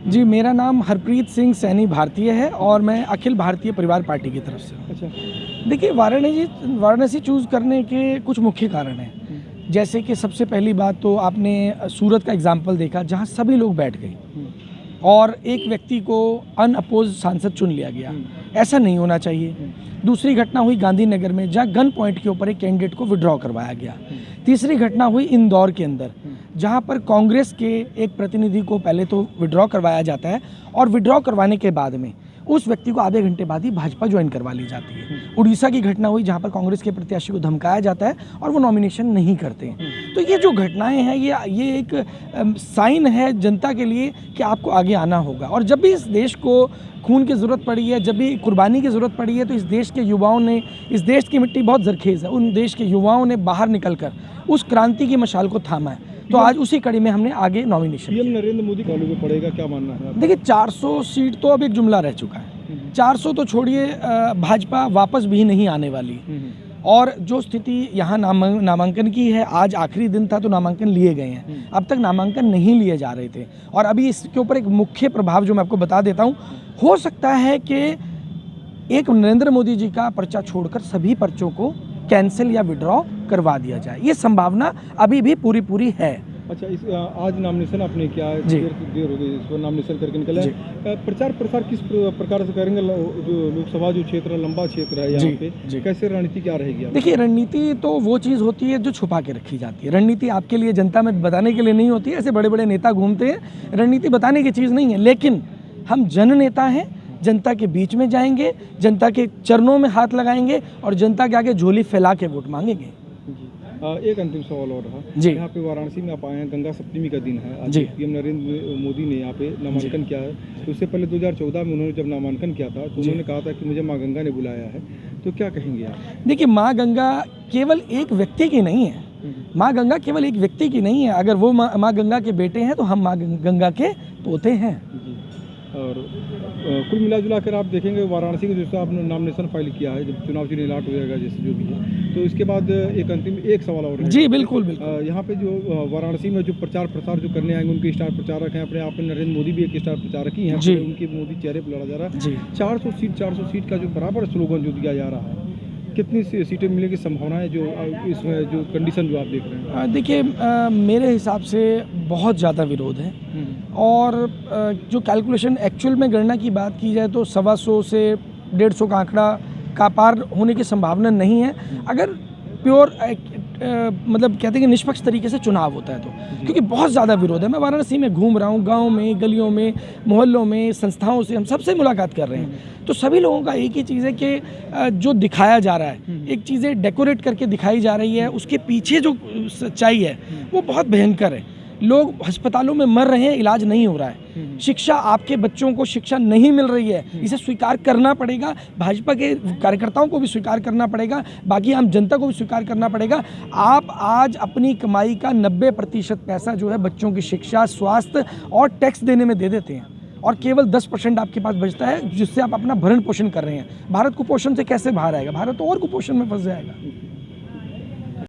जी, मेरा नाम हरप्रीत सिंह सैनी भारतीय है और मैं अखिल भारतीय परिवार पार्टी की तरफ से हूँ। अच्छा। देखिए, वाराणसी चूज़ करने के कुछ मुख्य कारण हैं। जैसे कि सबसे पहली बात तो आपने सूरत का एग्जाम्पल देखा, जहाँ सभी लोग बैठ गए और एक व्यक्ति को अनअपोज सांसद चुन लिया गया। ऐसा नहीं होना चाहिए। दूसरी घटना हुई गांधीनगर में, जहाँ गन पॉइंट के ऊपर एक कैंडिडेट को विड्रॉ करवाया गया। तीसरी घटना हुई इंदौर के अंदर, जहाँ पर कांग्रेस के एक प्रतिनिधि को पहले तो विड्रॉ करवाया जाता है और विड्रॉ करवाने के बाद में उस व्यक्ति को आधे घंटे बाद ही भाजपा ज्वाइन करवा ली जाती है। उड़ीसा की घटना हुई, जहाँ पर कांग्रेस के प्रत्याशी को धमकाया जाता है और वो नॉमिनेशन नहीं करते हैं। तो ये जो घटनाएं हैं, ये एक साइन है जनता के लिए कि आपको आगे आना होगा। और जब भी इस देश को खून की ज़रूरत पड़ी है, जब भी कुर्बानी की ज़रूरत पड़ी है, तो इस देश के युवाओं ने, इस देश की मिट्टी बहुत ज़रखेज़ है, उन देश के युवाओं ने बाहर निकलकर उस क्रांति की मशाल को थामा है। तो आज उसी कड़ी में हमने आगे nomination PM Narendra Modi college में पड़ेगा, क्या मानना है? देखिए, 400 सीट तो अब एक जुमला रह चुका है। 400 तो छोड़िए, भाजपा वापस भी नहीं आने वाली। और जो स्थिति यहाँ नामांकन की है, आज आखिरी दिन था तो नामांकन लिए गए हैं। अब तक नामांकन नहीं लिए जा रहे थे। और अभी इसके ऊपर एक मुख्य प्रभाव जो मैं आपको बता देता हूँ, हो सकता है कि एक नरेंद्र मोदी जी का पर्चा छोड़कर सभी पर्चों को कैंसिल या विड्रॉ करवा दिया जाए। ये संभावना अभी भी पूरी है। अच्छा, इस आज नॉमिनेशन आपने किया है, देर हो गई, इस पर नॉमिनेशन करके निकला है। प्रचार प्रसार किस प्रकार से करेंगे? जो लोकसभा जो क्षेत्र लंबा क्षेत्र है यहाँ पे, कैसे रणनीति क्या रहेगी? देखिए, रणनीति तो वो चीज़ होती है जो छुपा के रखी जाती है। रणनीति आपके लिए, जनता में बताने के लिए नहीं होती है। ऐसे बड़े बड़े नेता घूमते हैं, रणनीति बताने की चीज़ नहीं है। लेकिन हम जन नेता हैं, जनता के बीच में जाएंगे, जनता के चरणों में हाथ लगाएंगे और जनता के आगे झोली फैला के वोट मांगेंगे। एक अंतिम सवाल और रहा जी। यहाँ पे वाराणसी में आप आए हैं, गंगा सप्तमी का दिन है आज। जी। पीएम नरेंद्र मोदी ने यहाँ पे नामांकन किया है। तो उससे पहले 2014 में उन्होंने जब नामांकन किया था तो उन्होंने कहा था कि मुझे माँ गंगा ने बुलाया है। तो क्या कहेंगे आप? देखिए, माँ गंगा केवल एक व्यक्ति की नहीं है। माँ गंगा केवल एक व्यक्ति की नहीं है। अगर वो माँ गंगा के बेटे हैं तो हम माँ गंगा के पोते हैं। और कुल मिला जुला कर आप देखेंगे वाराणसी के जैसे आपने नॉमिनेशन फाइल किया है, जब चुनाव चिन्ह अलॉट हो जाएगा जैसे जो भी है, तो इसके बाद एक अंतिम एक सवाल और है। जी बिल्कुल बिल्कुल। यहाँ पे जो वाराणसी में जो प्रचार प्रसार जो करने आएंगे, उनके स्टार प्रचारक हैं अपने आप में। नरेंद्र मोदी भी एक स्टार प्रचारक ही हैं, उनके मोदी चेहरे पर लड़ा जा रहा है। 400 सीट का जो बराबर स्लोगन जो दिया जा रहा है, कितनी सीटें मिलने की संभावना है जो इसमें जो कंडीशन जो आप देख रहे हैं? देखिए, मेरे हिसाब से बहुत ज़्यादा विरोध है। और जो कैलकुलेशन एक्चुअल में गणना की बात की जाए तो 125 से 150 का आंकड़ा का पार होने की संभावना नहीं है, अगर प्योर मतलब कहते हैं कि निष्पक्ष तरीके से चुनाव होता है तो। क्योंकि बहुत ज़्यादा विरोध है। मैं वाराणसी में घूम रहा हूँ, गाँव में, गलियों में, मोहल्लों में, संस्थाओं से हम सबसे मुलाकात कर रहे हैं। तो सभी लोगों का एक ही चीज़ है कि जो दिखाया जा रहा है, एक चीज़ें डेकोरेट करके दिखाई जा रही है, उसके पीछे जो सच्चाई है वो बहुत भयंकर है। लोग अस्पतालों में मर रहे हैं, इलाज नहीं हो रहा है। शिक्षा, आपके बच्चों को शिक्षा नहीं मिल रही है, इसे स्वीकार करना पड़ेगा। भाजपा के कार्यकर्ताओं को भी स्वीकार करना पड़ेगा, बाकी आम जनता को भी स्वीकार करना पड़ेगा। आप आज अपनी कमाई का 90% पैसा जो है बच्चों की शिक्षा, स्वास्थ्य और टैक्स देने में दे देते हैं और केवल 10% आपके पास बचता है, जिससे आप अपना भरण पोषण कर रहे हैं। भारत कुपोषण से कैसे बाहर आएगा? भारत तो और कुपोषण में फंस जाएगा।